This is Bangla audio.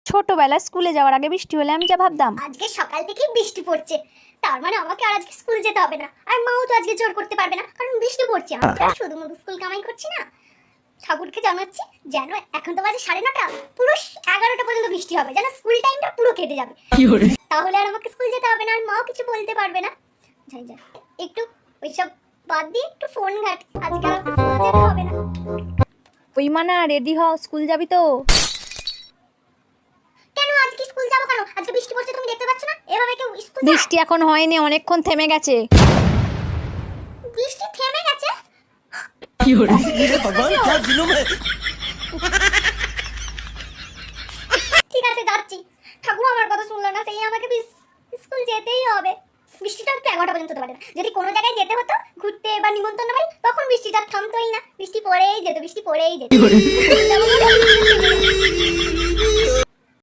ছোটবেলায় স্কুলে যাওয়ার আগে বৃষ্টি হলে আমি যা ভাবতাম, আজকে সকাল থেকে বৃষ্টি পড়ছে, তার মানে আমাকে আর আজকে স্কুল যেতে হবে না। আর মাও তো আজকে জোর করতে পারবে না, কারণ বৃষ্টি পড়ছে। আমি তো আর শুধুমাত্র স্কুল কামাই করছি না, ঠাকুরকে জানাচ্ছি যেন এখন তো বাজে 9:30, পুরো 11টা পর্যন্ত বৃষ্টি হবে, যেন স্কুল টাইমটা পুরো কেটে যাবে। তাহলে আর আমাকে স্কুল যেতে হবে না, আর মাও কিছু বলতে পারবে না। যাই যাই, একটু ওইসব বাদ দিয়ে একটু ফোন ঘাট, আজকে আর আমাকে স্কুল যেতে হবে না। ওই মানা রেডি হ, স্কুল যাবি তো? কেন আজকে স্কুল যাবো কেন? আজকে বৃষ্টি পড়ছে, তুমি দেখতে পাচ্ছ না? এভাবে কেউ স্কুল যায়? বৃষ্টি এখন হয়নি, অনেকক্ষণ থেমে গেছে। বৃষ্টি থেমে গেছে? भगवान क्या जुलुम है। ঠিক আছে যাচ্ছি। ঠাকুর আমার কথা শুনলো না, সেই আমাকে স্কুল যেতেই হবে। বৃষ্টিটা একটু 11টা পর্যন্ত হতে পারে না। যদি কোনো জায়গায় যেতে হতো ঘুরতে বা নিমন্ত্রণ বাড়ি, তখন বৃষ্টিটা থামতোই না, বৃষ্টি পড়েই যেত, বৃষ্টি পড়েই যেত।